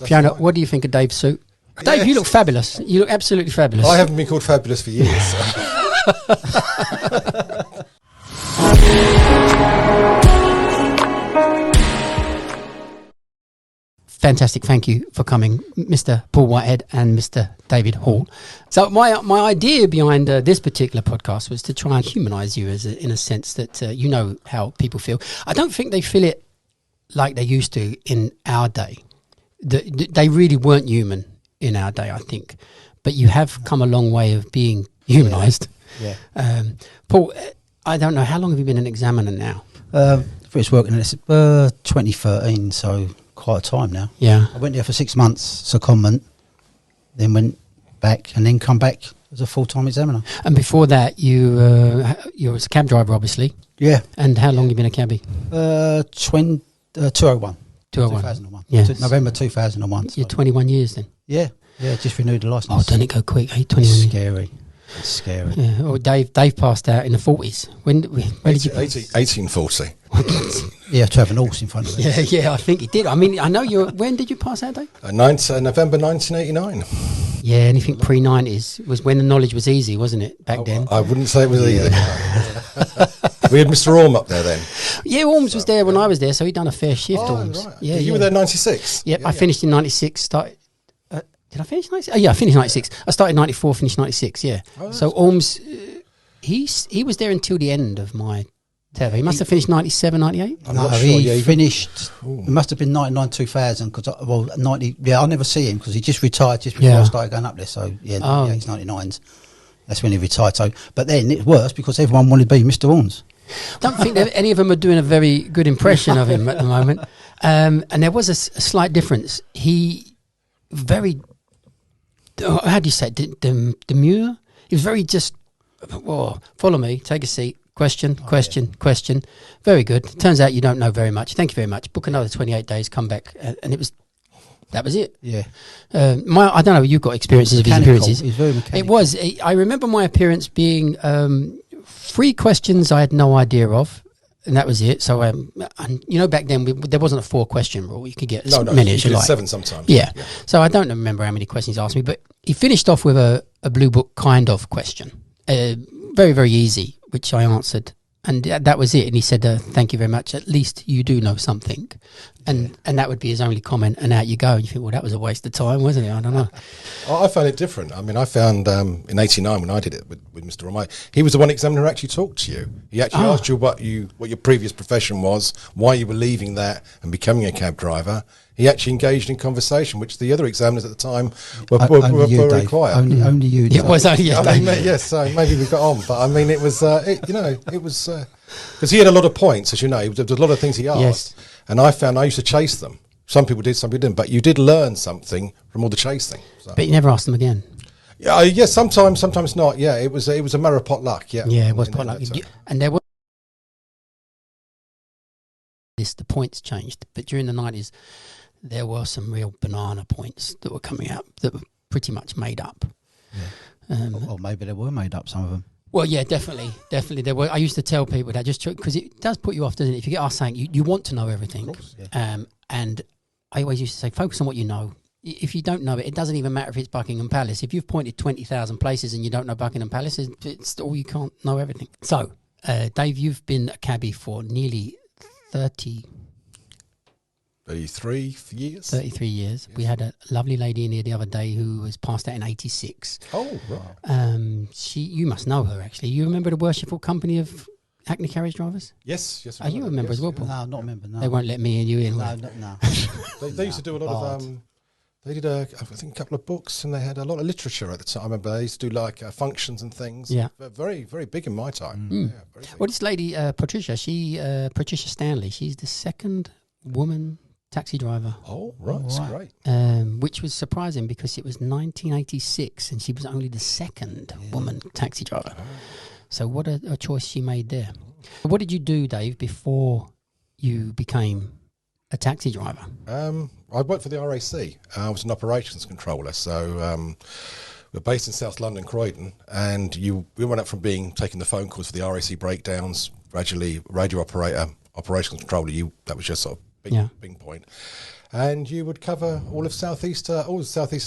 Fiona, fine. what do you think of Dave's suit? Dave, you look fabulous. You look absolutely fabulous. I haven't been called fabulous for years. Fantastic. Thank you for coming, Mr. Paul Whitehead and Mr. David Hall. So my idea behind this particular podcast was to try and humanise you in a sense that you know how people feel. I don't think they feel it like they used to in our day. They really weren't human in our day, I think. But you have come a long way of being humanised. Yeah. Paul, I don't know, how long have you been an examiner now? First working in 2013, so quite a time now. Yeah. I went there for 6 months, secondment, then went back and then come back as a full-time examiner. And before that, you was a cab driver, obviously. Yeah. And how long have you been a cabbie? 201. 2001. Yeah. November 2001. You're So. 21 years then. Yeah. Yeah, just renewed the licence. Oh, don't it go quick? 21 It's years. scary. It's scary. Yeah. Oh, Dave passed out in the 40s. When did you? 1840. Yeah, to have an horse in front of it. Yeah, I think he did. I mean, I know you. When did you pass out, Dave? November 1989. Yeah, anything pre-90s was when the knowledge was easy, wasn't it, back then? I wouldn't say it was either. We had Mr. Orme up there then. Yeah, Orms was there when I was there, so he'd done a fair shift, Orms. Right. Yeah, You were there in 96? Yep, I finished in 96, started... did I finish 96? Oh, yeah, I finished 96. I started 94, finished 96, yeah. So Orms, he was there until the end of my tether. He must have finished 97, 98? I'm No, not sure. he Yeah, finished. It must have been 99, 2000. Because 90. Yeah, I never see him because he just retired just before I started going up there. So yeah, 98s, 99s. That's when he retired. So, but then it's worse because everyone wanted to be Mr. Orms. Don't think that any of them are doing a very good impression of him at the moment. And there was a slight difference. He very, how do you say it? Demure? He was very just, follow me, take a seat. Question. Very good. Turns out you don't know very much. Thank you very much. Book another 28 days, come back. And that was it. Yeah. I don't know, you've got experiences of his appearances. He's very mechanical. It was. I remember my appearance being 3 questions I had no idea of, and that was it. So, and you know, back then there wasn't a 4-question rule. You could get as many as you like. 7 sometimes. Yeah. So I don't remember how many questions he asked me, but he finished off with a blue book kind of question. Very, very easy, which I answered. And that was it. And he said, thank you very much. At least you do know something. And that would be his only comment. And out you go. And you think, well, that was a waste of time, wasn't it? I don't know. I found it different. I mean, I found in 89 when I did it with Mr. Orme, he was the one examiner who actually talked to you. He actually asked you what your previous profession was, why you were leaving that and becoming a cab driver. He actually engaged in conversation, which the other examiners at the time were very quiet. Only you, It was only Yes, so maybe we got on, but I mean, it was, it was because he had a lot of points, as you know. There was a lot of things he asked, Yes. and I found I used to chase them. Some people did, some people didn't, but you did learn something from all the chasing. So. But you never asked them again. Yeah, yes, sometimes not. Yeah, it was a matter of pot luck. Yeah, Yeah, it was potluck. And there was the points changed, but during the 90s, there were some real banana points that were coming out that were pretty much made up. Yeah. Or maybe they were made up, some of them. Well, yeah, definitely. There were. I used to tell people that just because it does put you off, doesn't it? If you get asked something, you want to know everything. Of course, yeah. And I always used to say, focus on what you know. If you don't know it, it doesn't even matter if it's Buckingham Palace. If you've pointed 20,000 places and you don't know Buckingham Palace, it's all, you can't know everything. So, Dave, you've been a cabbie for nearly 33 years. 33 years. Yes. We had a lovely lady in here the other day who was passed out in 86. Oh, right. You must know her, actually. You remember the Worshipful Company of Hackney Carriage Drivers? Yes. Are you a member as well, Paul? No, not a member, no. They won't let me and you in. No. They used to do a lot of... They did, I think, a couple of books, and they had a lot of literature at the time. I remember they used to do like functions and things. Yeah. Very, very big in my time. Mm. Yeah, very big. Well, this lady, Patricia Patricia Stanley, she's the second woman taxi driver. Oh, right. That's great. Which was surprising because it was 1986 and she was only the second woman taxi driver. Oh. So what a choice she made there. What did you do, Dave, before you became a taxi driver? I worked for the RAC. I was an operations controller. So we're based in South London, Croydon, and we went up from taking the phone calls for the RAC breakdowns, gradually radio operator, operations controller. That was just sort of big point. and you would cover all of southeast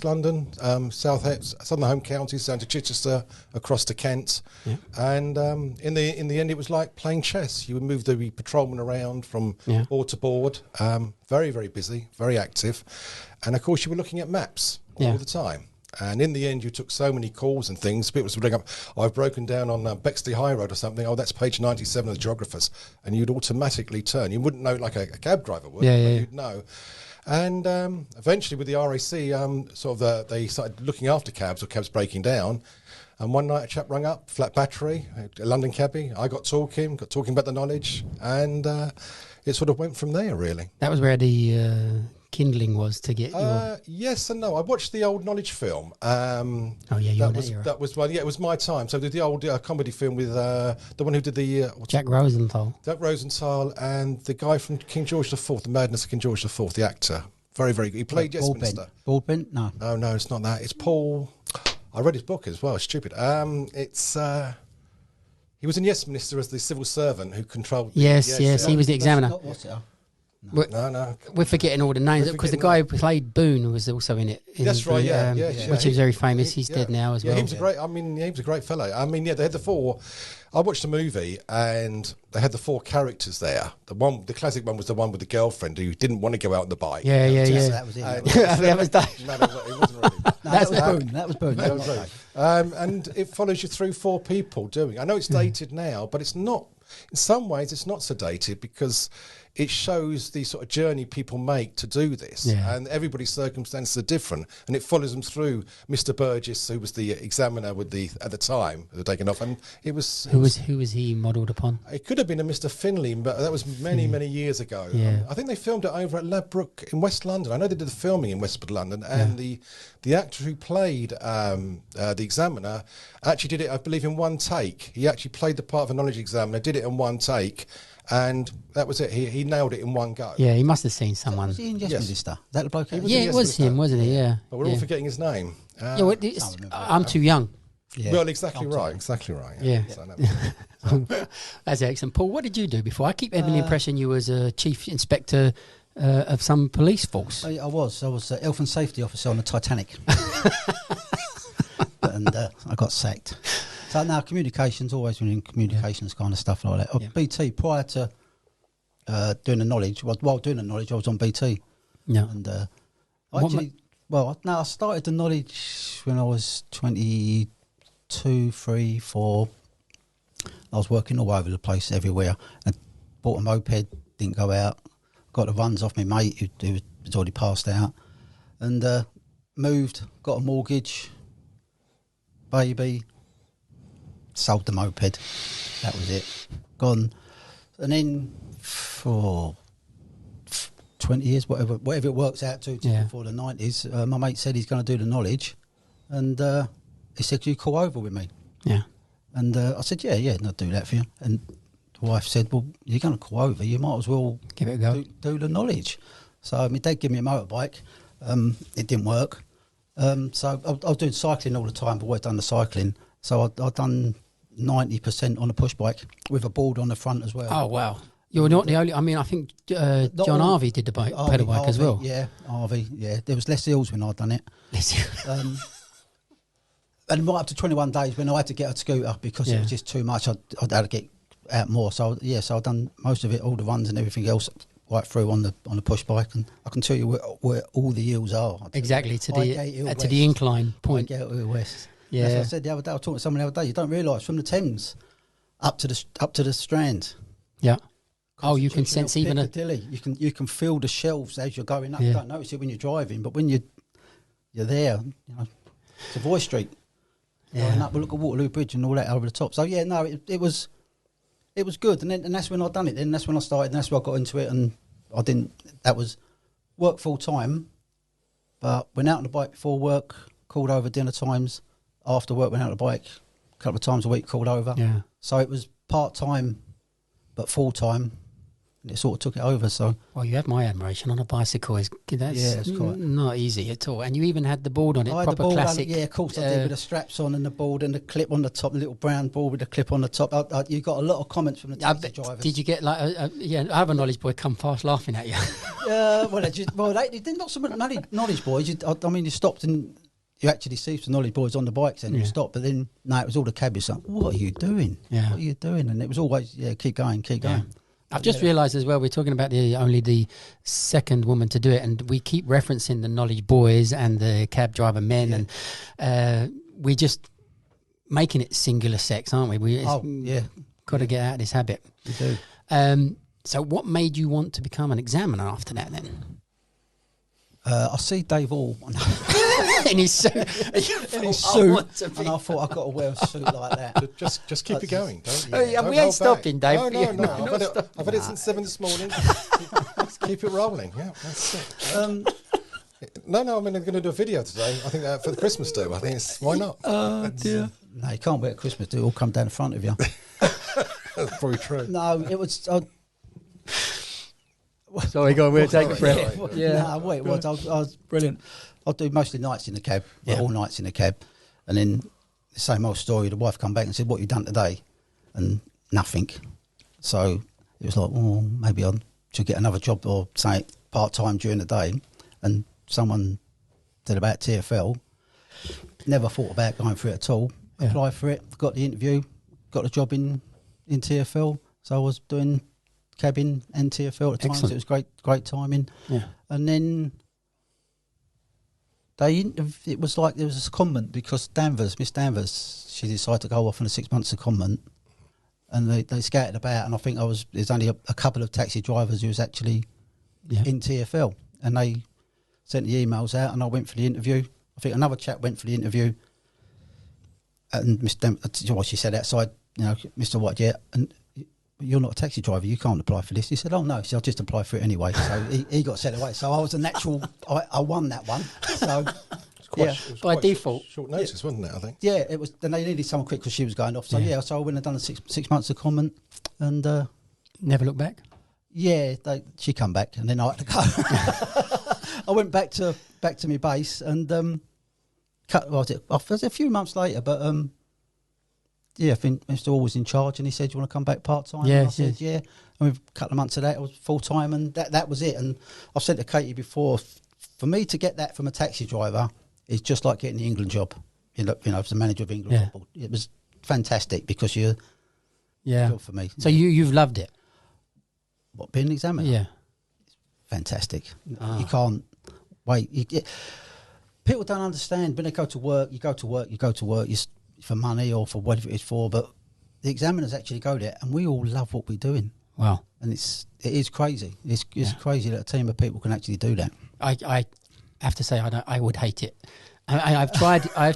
London, southern home counties down to Chichester, across to Kent, and in the end, it was like playing chess. You would move the patrolmen around from board to board, very, very busy, very active, and of course, you were looking at maps all the time. And in the end, you took so many calls and things. People would bring up, I've broken down on Bexley High Road or something. Oh, that's page 97 of the geographers. And you'd automatically turn. You wouldn't know like a cab driver would, but you'd know. And eventually with the RAC, they started looking after cabs or cabs breaking down. And one night a chap rang up, flat battery, a London cabbie. I got talking about the knowledge. And it sort of went from there, really. That was where the kindling was to get your... Yes and no. I watched the old Knowledge film. That was my time. So the old comedy film with the one who did the... Jack Rosenthal. Jack Rosenthal and the guy from King George IV, The Madness of King George IV, the actor. Very, very good. He played Westminster. Broadbent? No. No, it's not that. It's Paul... I read his book as well. It's stupid. He was in Westminster as the civil servant who controlled... He was the examiner. What's it? No. We're forgetting all the names because the guy who played Boone was also in it. That's right, which is very famous. He's dead now as well. He was a great fellow. They had the four. I watched the movie and they had the four characters there. The classic one was the one with the girlfriend who didn't want to go out on the bike. Yeah. That was it. That was Dave. No, it wasn't really. That was Boone. And it follows you through four people doing. I know it's dated now, but it's not. In some ways, it's not so dated because it shows the sort of journey people make to do this, and everybody's circumstances are different, and it follows them through. Mr. Burgess, who was the examiner at the time, who had taken off, and who was he modelled upon? It could have been a Mr. Finley, but that was many years ago. Yeah. I think they filmed it over at Ladbroke in West London. I know they did the filming in West London, and the actor who played the examiner actually did it, I believe, in one take. He actually played the part of a knowledge examiner, did it in one take. And that was it. He nailed it in one go. Yeah, he must have seen someone. Was he in Westminster? That the bloke? It was him, wasn't he? Yeah. But we're all forgetting his name. I'm too young. Yeah. Well, exactly right. Yeah. That's excellent. Paul, what did you do before? I keep having the impression you was a chief inspector of some police force. I was a health and safety officer on the Titanic. And I got sacked. So now communications, always been in communications kind of stuff like that. BT, prior to doing the knowledge, while doing the knowledge, I was on BT. Yeah. And I started the knowledge when I was 22, 3, 4. I was working all over the place, everywhere. I bought a moped, didn't go out. Got the runs off my mate who was already passed out. And moved, got a mortgage, baby. Sold the moped. That was it. Gone. And then for 20 years, whatever it works out to before the 90s, my mate said he's going to do the knowledge. And he said, "You call over with me?" Yeah. And I said, yeah, I'll do that for you. And the wife said, "Well, you're going to call over. You might as well give it a go. Do the knowledge." So my dad gave me a motorbike. It didn't work. So I was doing cycling all the time. I've always done the cycling. So I've done 90% on a push bike with a board on the front as well. Oh, wow. You're not the only... I mean, I think John Harvey did the pedal bike as well. Yeah, Harvey, yeah. There was less hills when I'd done it. And right up to 21 days when I had to get a scooter because it was just too much. I'd had to get out more. So, so I've done most of it, all the runs and everything else right through on the push bike. And I can tell you where all the hills are. Exactly, to the incline point. Highgate West. Yeah. That's what I said the other day. I was talking to someone the other day. You don't realise from the Thames up to the Strand. Yeah. Oh, you can sense even you can feel the shelves as you're going up. You don't notice it when you're driving, but when you're there, it's a voice street. Going up, we look at Waterloo Bridge and all that over the top. So it was good, and that's when I done it. Then that's when I started, and that's when I got into it. And I didn't. That was work full time, but went out on the bike before work. Called over dinner times. After work, went out on the bike a couple of times a week. Called over. Yeah. So it was part time, but full time. and it sort of took it over. So, well, you have my admiration on a bicycle. That's it's quite not easy at all. And you even had the board on it, I had proper the board classic. of course I did, with the straps on and the board and the clip on the top, the little brown board with the clip on the top. You got a lot of comments from the taxi drivers. Did you get like I have a knowledge boy come fast laughing at you? They're not so much knowledge boys. You stopped and you actually see some knowledge boys on the bikes and you stop, but then no, it was all the cabbies like, what are you doing? Yeah. What are you doing? And it was always keep going. Yeah. I've just realised as well, we're talking about only the second woman to do it, and we keep referencing the knowledge boys and the cab driver men, and we're just making it singular sex, aren't we? Got to get out of this habit. We do. So what made you want to become an examiner after that then? I see Dave Hall in his suit. and I thought I've got to wear a suit like that. Just keep it going. Don't we ain't stopping, Dave. No. I've had it since 7 this morning. Let's keep it rolling. Yeah, that's it. No, I mean, I'm going to do a video today. I think for the Christmas do. I think why not? Oh, dear. No, you can't wear a Christmas do. It all come down in front of you. That's probably true. No, it was... Sorry, go on, we'll take a breath. I was brilliant. I'll do mostly nights in the cab, all nights in the cab. And then the same old story, the wife come back and said, what have you done today? And nothing. So it was like, oh, maybe I should get another job or say part-time during the day. And someone said about TfL. Never thought about going for it at all. Applied for it, got the interview, got the job in TfL. So I was doing cabin and TfL at the time. So it was great timing. Yeah. And then it was like there was a secondment because Miss Danvers, she decided to go off on a 6 month secondment, and they scattered about. And I think there's only a couple of taxi drivers who was actually in TfL, and they sent the emails out, and I went for the interview. I think another chap went for the interview, and Miss Danvers, she said outside, Mr. Whitehead, and you're not a taxi driver, you can't apply for this. He said, oh no, so I'll just apply for it anyway. So he got sent away. So I was a natural, I won that one. So by default. Short notice, wasn't it, I think? Yeah, it was. Then they needed someone quick because she was going off. So so I went and done a 6 months of comment and... never looked back? Yeah, she come back and then I had to go. I went back to my base and it was a few months later, but... I think Mr. Hall was in charge, and he said, "Do you want to come back part time?" Yeah, I said, "Yeah." And a couple of months of that, I was full time, and that was it. And I've said to Katie before, for me to get that from a taxi driver is just like getting the England job. As the manager of England football, it was fantastic because you're good for me. So you've loved it. What, being an examiner? Yeah, it's fantastic. You can't wait. People don't understand when they go to work. You go to work. For money or for whatever it is for, but the examiners actually go there, and we all love what we're doing. Wow, and it is crazy. It's crazy that a team of people can actually do that. I have to say, I would hate it. I've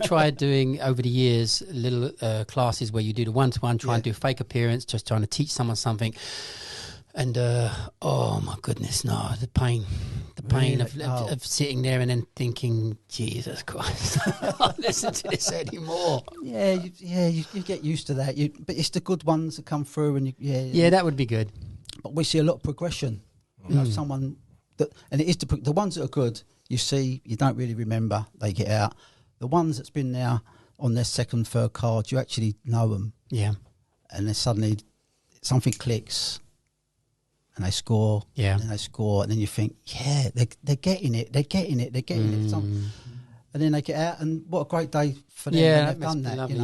tried doing over the years little classes where you do the one-to-one, try and do a fake appearance, just trying to teach someone something. And oh my goodness, no, the pain of sitting there and then thinking, Jesus Christ, I can't listen to this anymore. You get used to that. But it's the good ones that come through, and that would be good. But we see a lot of progression. Someone that, and it is the ones that are good. You see, you don't really remember. They get out. The ones that's been there on their second, third card, you actually know them. Yeah, and then suddenly something clicks. And they score, and then they score, and then you think, they're getting it. And then they get out, and what a great day for them when they've done that. Lovely,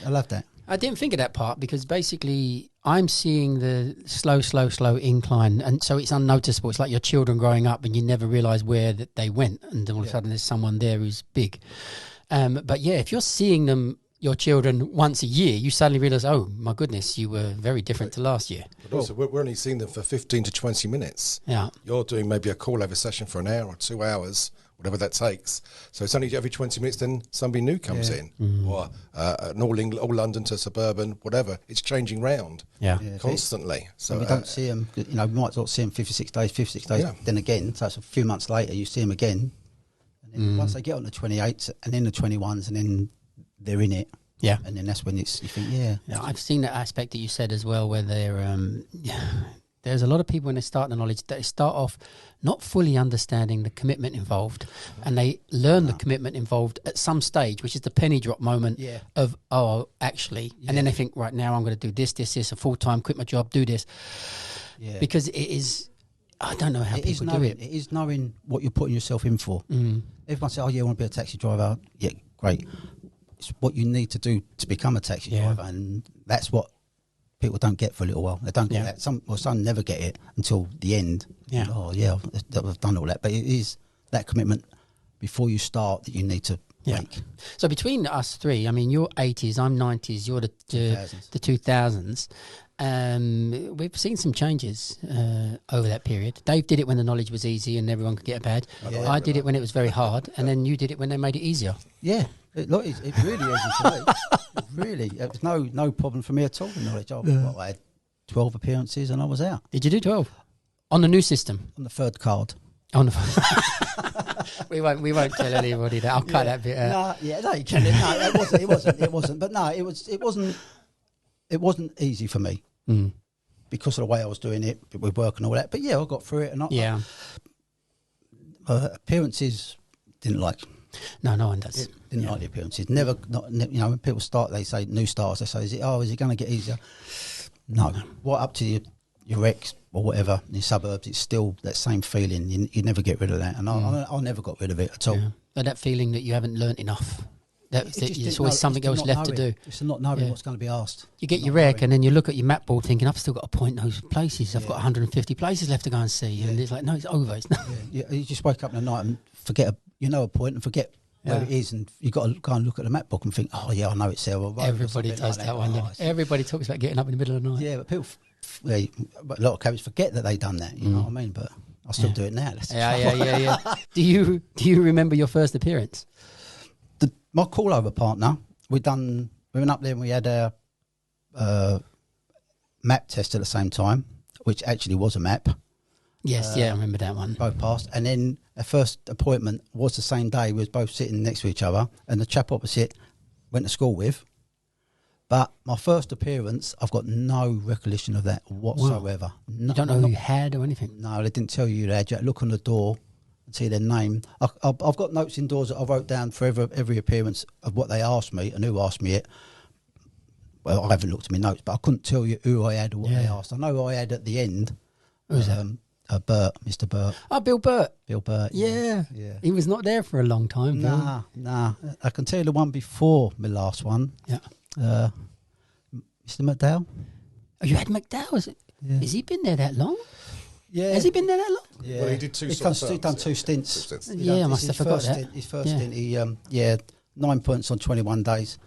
I love that. I didn't think of that part because basically I'm seeing the slow incline, and so it's unnoticeable. It's like your children growing up, and you never realise where that they went, and all of a sudden there's someone there who's big. But if you're seeing them, your children once a year, you suddenly realise, oh my goodness, you were very different to last year. But also, we're only seeing them for 15 to 20 minutes. Yeah, you're doing maybe a call-over session for an hour or 2 hours, whatever that takes. So it's only every 20 minutes then somebody new comes in, or an all London to suburban, whatever. It's changing round, constantly. So we don't see them. We might not see them 56 days. Then again, so it's a few months later, you see them again. And then once they get on the 28s and then the 21s, and then they're in it. Yeah. And then that's when you think, I've seen that aspect that you said as well, where they're There's a lot of people when they start the knowledge that they start off not fully understanding the commitment involved, and they learn the commitment involved at some stage, which is the penny drop moment of, oh, actually, and then they think, right, now I'm going to do this, a full-time, quit my job, do this. Yeah. Because it is, I don't know how people do it. It is knowing what you're putting yourself in for. Everyone says, oh, yeah, I want to be a taxi driver. Yeah, great. It's what you need to do to become a taxi driver, and that's what people don't get for a little while. They don't get that. Some never get it until the end. Yeah. Oh, yeah, I've done all that. But it is that commitment before you start that you need to make. So between us three, I mean, you're 80s, I'm 90s, you're the 2000s. We've seen some changes over that period. Dave did it when the knowledge was easy and everyone could get a badge. I did it when it was very hard, and then you did it when they made it easier. Yeah, it really is easy for me. Really, it was no problem for me at all. The knowledge. I had 12 appearances and I was out. Did you do 12 on the new system? On the third card. On the we won't tell anybody that. I'll cut that bit out. No, you can. No, it wasn't. But no, it wasn't easy for me because of the way I was doing it with work and all that. But yeah, I got through it, and appearances didn't like. No one does. Didn't like the appearances. Never. When people start, they say new stars. They say, is it going to get easier? No. What up to your ex or whatever in the suburbs? It's still that same feeling. You never get rid of that, and I never got rid of it at all. But that feeling that you haven't learnt enough. There's always something else left to do. It's not knowing what's going to be asked. You get your rec, and then you look at your map board thinking, I've still got to point those places. I've got 150 places left to go and see. And it's like, no, it's over. It's not. You just wake up in the night and forget a point and forget where it is, and you've got to go and look at the map book and think, oh yeah, I know it's there. Well, everybody does that one. Everybody talks about getting up in the middle of the night. Yeah, but people, a lot of cabbies forget that they've done that. You know what I mean? But I still do it now. Yeah. Do you remember your first appearance? My call-over partner, we went up there and we had a map test at the same time, which actually was a map. Yes, I remember that one. Both passed. And then our first appointment was the same day. We was both sitting next to each other, and the chap opposite went to school with. But my first appearance, I've got no recollection of that whatsoever. Wow. You don't know who you had or anything? No, they didn't tell you that. You had to look on the door and see their name. I've got notes indoors that I wrote down for every appearance of what they asked me and who asked me it. Well, I haven't looked at my notes, but I couldn't tell you who I had or what they asked. I know who I had at the end. Who was that? Bert, Mr. Bert. Oh, Bill Burt. Bill Burt. Yeah. He was not there for a long time. Nah. I can tell you the one before my last one. Yeah. Mr. McDowell. Oh, you had McDowell? Has he been there that long? Yeah. Has he been there that long? Yeah. Well, he did two He's done two stints. I must have forgot that. His first stint, he 9 points on 21 days.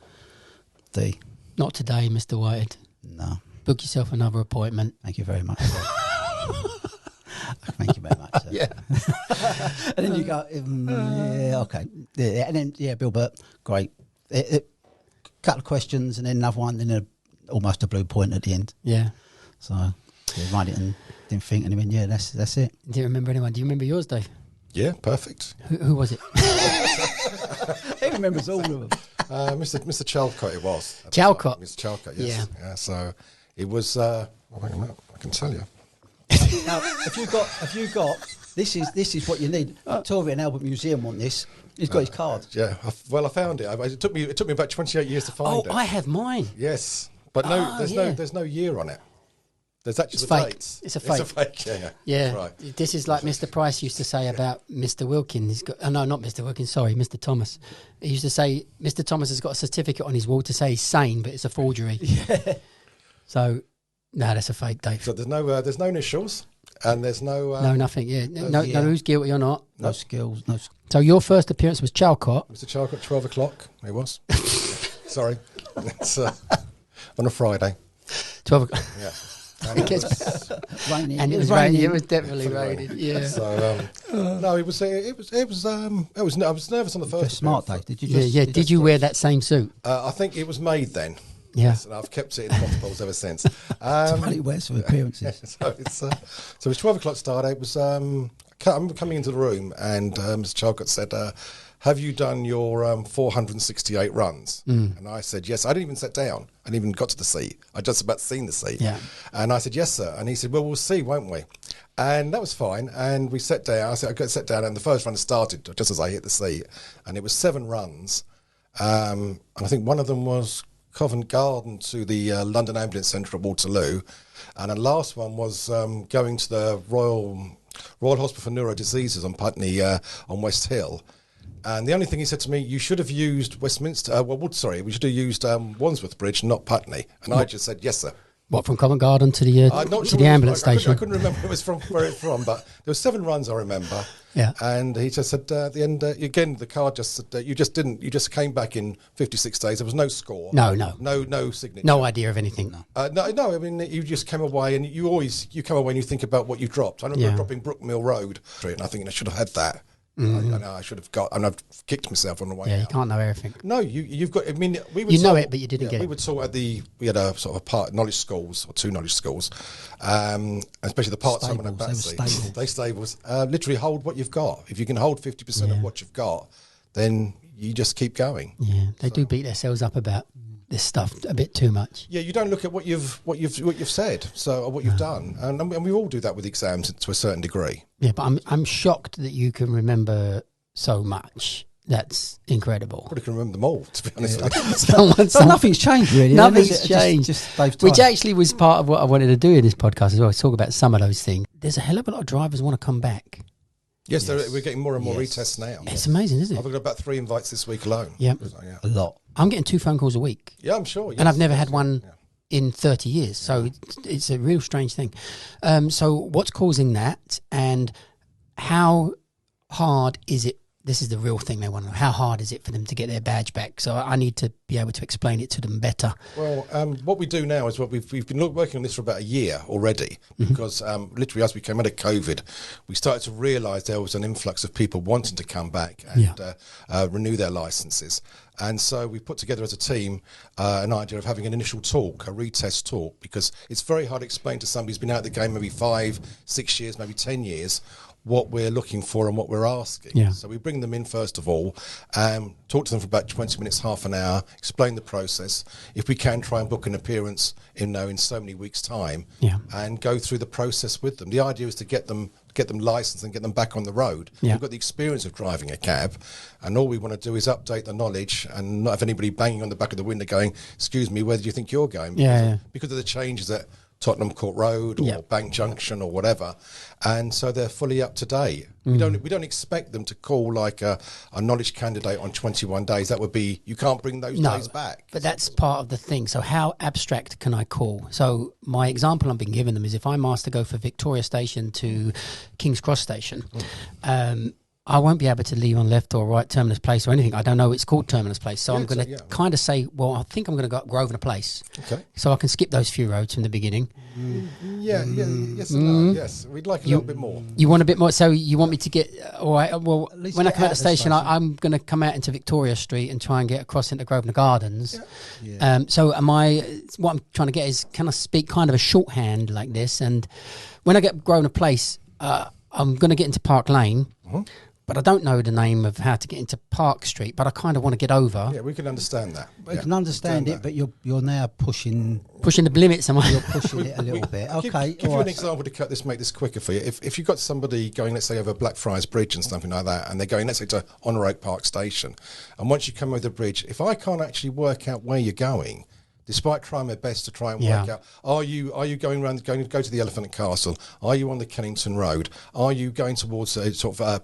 Not today, Mr. Whitehead. No. Book yourself another appointment. Thank you very much. Thank you very much. Sir. Yeah. And then you go, okay. Yeah, and then, Bill Burt, great. Couple of questions and then another one, then almost a blue point at the end. Yeah. So, write it and didn't think, and he went, that's it. Do you remember anyone? Do you remember yours, Dave? Yeah, perfect. Who was it? He remembers all of them. Mr. Chalcott, it was. Chalcott? Mr. Chalcott, yes. Yeah, so it was, I can tell you. Now, if you got, this is what you need. Victoria and Albert Museum want this. He's got his card. Yeah, I found it. It took me about 28 years to find it. Oh, I have mine. Yes, but there's no year on it. There's actually it's the fake. dates. It's a fake. It's a fake. Yeah. Right. This is like Mr. Price used to say about Mr. Wilkins. He's got, no, not Mr. Wilkins. Sorry, Mr. Thomas. He used to say Mr. Thomas has got a certificate on his wall to say he's sane, but it's a forgery. Yeah. So, no, that's a fake, Dave. So there's no initials. And there's no nothing. Yeah, no, who's guilty or not. No skills. No. So your first appearance was Chalcott. Mr. Chalcott, 12 o'clock. It was. Sorry, it's on a Friday. 12 o'clock. Yeah. And it gets raining. And it was raining. It was definitely raining. Yeah. So no, it was. I was nervous on the first. Smart day. Did you? Did you wear that same suit? I think it was made then. Yeah. Yes, and I've kept it in mothballs ever since. That's what he wears for appearances. So it's 12 o'clock start. It was I'm coming into the room, and Mr. Chalcott said, have you done your 468 runs? And I said, yes. I didn't even sit down. I didn't even got to the seat. I just about seen the seat. Yeah. And I said, yes, sir. And he said, well, we'll see, won't we? And that was fine. And we sat down. I said, I got to sit down. And the first run started just as I hit the seat. And it was 7 runs. And I think one of them was Covent Garden to the London Ambulance Centre at Waterloo. And the last one was going to the Royal Hospital for Neuro Diseases on Putney on West Hill. And the only thing he said to me, you should have used Westminster, we should have used Wandsworth Bridge, not Putney. And I just said, yes, sir. What, from Covent Garden to the ambulance station? I couldn't remember where it's from, but there were 7 runs, I remember. Yeah. And he just said, at the end, again, the card just said, you just came back in 56 days. There was no score. No signature. No idea of anything. No, I mean, you just came away, and you come away and you think about what you dropped. I remember dropping Brookmill Road, and I think I should have had that. I should have got, and I've kicked myself on the way out. You can't know everything. No, you've got. I mean, we would it, but you didn't get it. We would sort we had a sort of knowledge schools, or 2 knowledge schools, especially the part-time one at Battersea. They stables literally hold what you've got. If you can hold 50% of what you've got, then you just keep going. Yeah, they do beat themselves up about this stuff a bit too much. Yeah, you don't look at what you've said, or what you've done, and we all do that with exams to a certain degree. Yeah, but I'm shocked that you can remember so much. That's incredible. Probably can remember them all, to be honest with you. So nothing's changed really. Nothing's changed. Which actually was part of what I wanted to do in this podcast as well. Talk about some of those things. There's a hell of a lot of drivers want to come back. Yes, we're getting more and more retests now. It's amazing, isn't it? I've got about 3 invites this week alone. Yep. A lot. I'm getting 2 phone calls a week. Yeah, I'm sure. Yes, and I've never had one in 30 years. So it's a real strange thing. So what's causing that, and how hard is it? This is the real thing they want to know. How hard is it for them to get their badge back? So I need to be able to explain it to them better. Well, what we do now is we've been working on this for about a year already, because literally as we came out of COVID, we started to realise there was an influx of people wanting to come back and renew their licences. And so we put together as a team an idea of having an initial talk, a retest talk, because it's very hard to explain to somebody who's been out of the game maybe 5, 6 years, maybe 10 years, what we're looking for and what we're asking. Yeah. So we bring them in first of all, talk to them for about 20 minutes, half an hour, explain the process. If we can, try and book an appearance in so many weeks' time, and go through the process with them. The idea is to get them licensed and get them back on the road. We've got the experience of driving a cab, and all we want to do is update the knowledge and not have anybody banging on the back of the window going, excuse me, where do you think you're going? Because of the changes at Tottenham Court Road or Bank Junction or whatever, and so they're fully up to date. We don't expect them to call like a knowledge candidate on 21 days. That would be, you can't bring those days back. But that's part of the thing. So how abstract can I call? So my example I'm being given them is if I'm asked to go for Victoria Station to King's Cross Station, I won't be able to leave on left or right Terminus Place or anything. I don't know it's called Terminus Place. So I'm going to kind of say, well, I think I'm going to go up Grosvenor Place. Okay. So I can skip those few roads from the beginning. Yes and no, yes. We'd like a little bit more. You want a bit more? So you want me to get, all right, well, when I come out of the station, I'm going to come out into Victoria Street and try and get across into Grosvenor Gardens. So what I'm trying to get is, can I speak kind of a shorthand like this? And when I get Grosvenor Place, I'm going to get into Park Lane. But I don't know the name of how to get into Park Street, but I kind of want to get over. Yeah, we can understand that. We can understand it, but you're now pushing the limits, am I? You're pushing it a little bit. Okay. Give you an example to make this quicker for you. If you've got somebody going, let's say, over Blackfriars Bridge and something like that, and they're going, let's say, to Honour Oak Park Station, and once you come over the bridge, if I can't actually work out where you're going, despite trying my best to try and work out, are you going to go to the Elephant and Castle? Are you on the Kennington Road? Are you going towards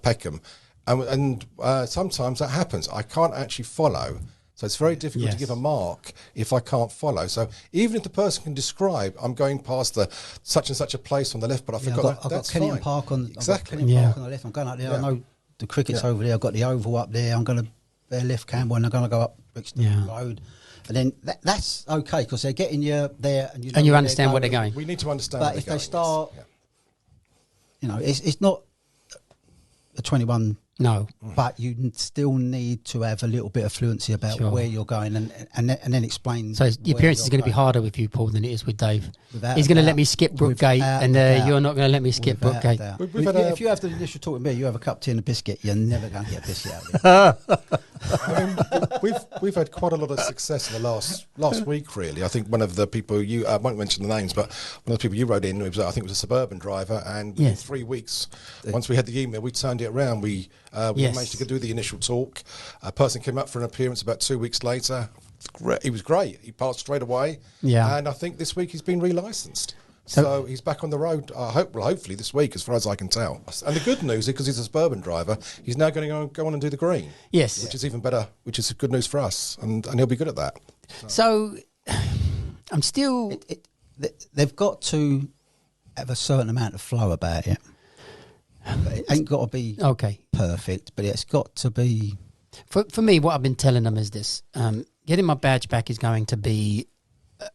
Peckham? And sometimes that happens. I can't actually follow. So it's very difficult to give a mark if I can't follow. So even if the person can describe, I'm going past the such and such a place on the left, but I forgot I've got Kennington Park on exactly. Park on the left. I'm going up there. I know the cricket's over there. I've got the Oval up there. I'm going to bear left Campbell and I'm going to go up Brixton Road. And then that's okay because they're getting you there, and you understand where they're going. We need to understand. But if they start, it's not. a 21. No. But you still need to have a little bit of fluency about where you're going and then explain. So the appearance is going to be harder with you, Paul, than it is with Dave. Without He's going to let me skip Brookgate, and you're not going to let me skip Brookgate. If you have the initial talk with me, you have a cup of tea and a biscuit, you're never going to get a biscuit out of it. I mean, we've had quite a lot of success in the last week, really. I think one of the people I won't mention the names, but one of the people you wrote in, was, I think it was a suburban driver, and in 3 weeks, once we had the email, we turned it around. We managed to do the initial talk. A person came up for an appearance about 2 weeks later. He was great. He passed straight away. Yeah. And I think this week he's been relicensed. So he's back on the road, hopefully this week, as far as I can tell. And the good news is, because he's a suburban driver, he's now going to go on and do the green. Yes. Which is even better, which is good news for us. And he'll be good at that. So I'm still... They've got to have a certain amount of flow about it. But it ain't got to be perfect, but it's got to be... For me, what I've been telling them is this. Getting my badge back is going to be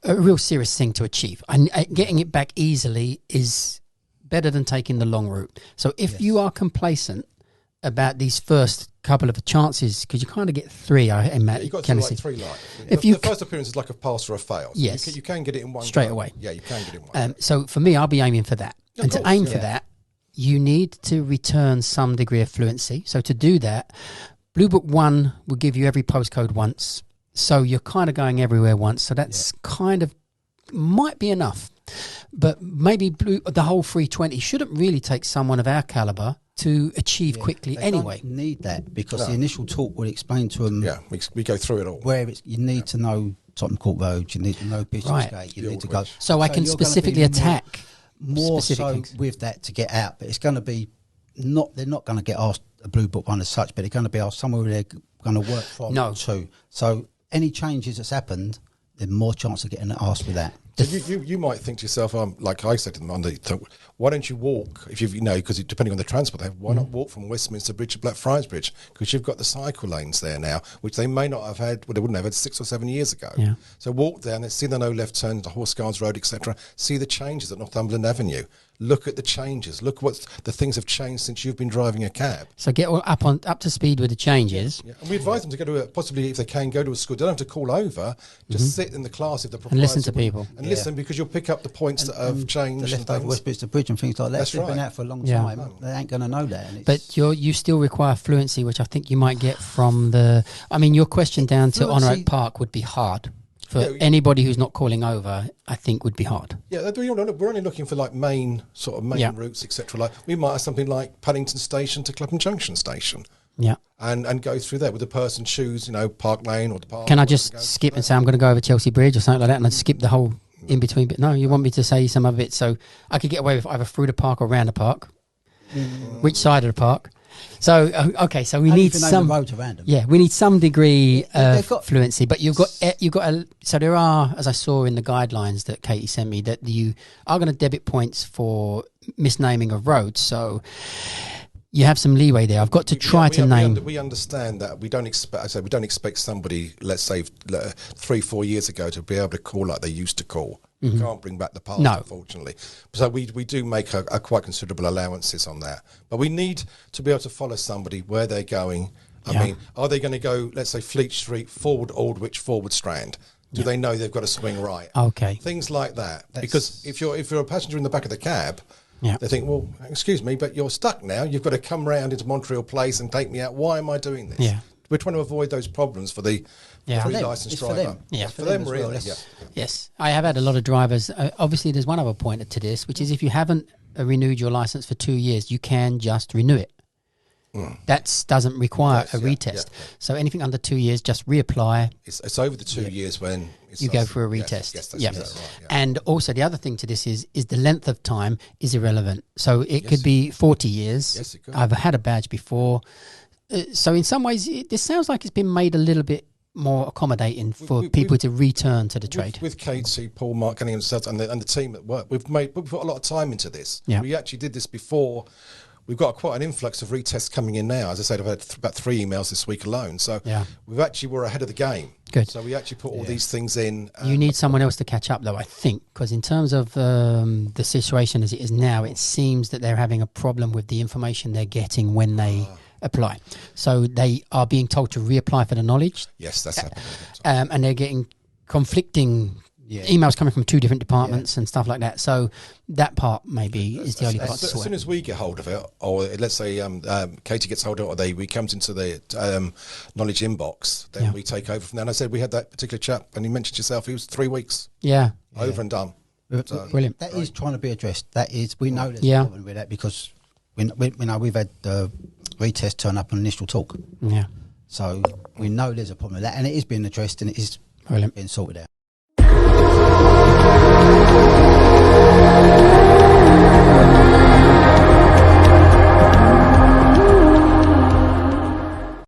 a real serious thing to achieve. And getting it back easily is better than taking the long route. So if you are complacent about these first couple of chances, because you kind of get three, you've got to do like 3 live. The first appearance is like a pass or a fail. So yes. You can get it in one straight away. Yeah, you can get it in one. So for me, I'll be aiming for that. And to aim for that, you need to return some degree of fluency. So to do that, Blue Book 1 will give you every postcode once. So you're kind of going everywhere once. So that's kind of might be enough. But maybe the whole 320 shouldn't really take someone of our calibre to achieve quickly anyway. Don't need that because the initial talk will explain to them. Yeah, we go through it all. Where you need to know Tottenham Court Road, you need to know Bishopsgate, you need to go. So I can specifically attack more specific so things with that to get out. But it's going to be they're not going to get asked a Blue Book 1 as such, but they're going to be asked somewhere where they're going to work from to. So any changes that's happened, there's more chance of getting asked with that. So you might think to yourself, like I said to them Monday, why don't you walk, if because depending on the transport they have, why not walk from Westminster Bridge to Blackfriars Bridge? Because you've got the cycle lanes there now, which they may not have had, they wouldn't have had 6 or 7 years ago. Yeah. So walk there and see the no left turn to Horse Guards Road, etc. See the changes at Northumberland Avenue. Look at the changes. Look what the things have changed since you've been driving a cab. So get up to speed with the changes. Yeah. And we advise them to go to possibly, if they can, go to a school. They don't have to call over. Just sit in the class if the and listen to people and listen, because you'll pick up the points that have changed. The leftover Westminster Bridge and things like that. They've been out for a long time. They ain't going to know that. And but you still require fluency, which I think you might get from the. I mean, your question down to Honour Oak Park would be hard. For anybody who's not calling over, I think would be hard. Yeah, we're only looking for like main routes, etc. Like we might have something like Paddington Station to Clapham Junction Station. Yeah, and go through there with the person choose Park Lane or the park. Can I just skip and say I'm going to go over Chelsea Bridge or something like that, and I'd skip the whole in between bit? No, you want me to say some of it, so I could get away with either through the park or around the park. Which side of the park? So so we need some. We need some degree of fluency, but you've got so there are, as I saw in the guidelines that Katie sent me, that you are going to debit points for misnaming of roads. So you have some leeway there. I've got to try to name. We understand that we don't expect somebody, let's say 3-4 years ago, to be able to call like they used to call. You can't bring back the past, unfortunately. So we do make a quite considerable allowances on that. But we need to be able to follow somebody where they're going. I mean, are they going to go, let's say, Fleet Street, forward Aldwych, forward Strand? Do they know they've got to swing right? Okay. Things like that. Because if you're a passenger in the back of the cab, they think, well, excuse me, but you're stuck now. You've got to come round into Montreal Place and take me out. Why am I doing this? Yeah. We're trying to avoid those problems for the licensed driver. For them, really. Well. Yes. I have had a lot of drivers. Obviously, there's one other point to this, which is if you haven't renewed your license for 2 years, you can just renew it. That doesn't require a retest. So anything under 2 years, just reapply. It's over the 2 years when you go for a retest. Yes, that's exactly right. Yeah. And also the other thing to this is the length of time is irrelevant. So it could be 40 years. Yes, it could. I've had a badge before. So in some ways, this sounds like it's been made a little bit more accommodating for people to return to the trade. With Katie, Paul, Mark Cunningham, and the team at work, we've put a lot of time into this. Yeah. We actually did this before. We've got quite an influx of retests coming in now. As I said, I've had about 3 emails this week alone. So we're ahead of the game. Good. So we actually put all these things in. You need someone else to catch up, though, I think, because in terms of the situation as it is now, it seems that they're having a problem with the information they're getting when they apply. So they are being told to reapply for the knowledge. Yes, that's happening. And they're getting conflicting emails coming from 2 different departments and stuff like that. So that part maybe is the only part to As sort. soon as we get hold of it, or let's say Katie gets hold of it, or we comes into the knowledge inbox, then we take over from there. And I said we had that particular chap, and you mentioned yourself, he was 3 weeks over and done. So, brilliant. That is trying to be addressed. That is, we know there's a problem with that because we know we've had retest turn up on initial talk. Yeah. So we know there's a problem with that, and it is being addressed and it is being sorted out.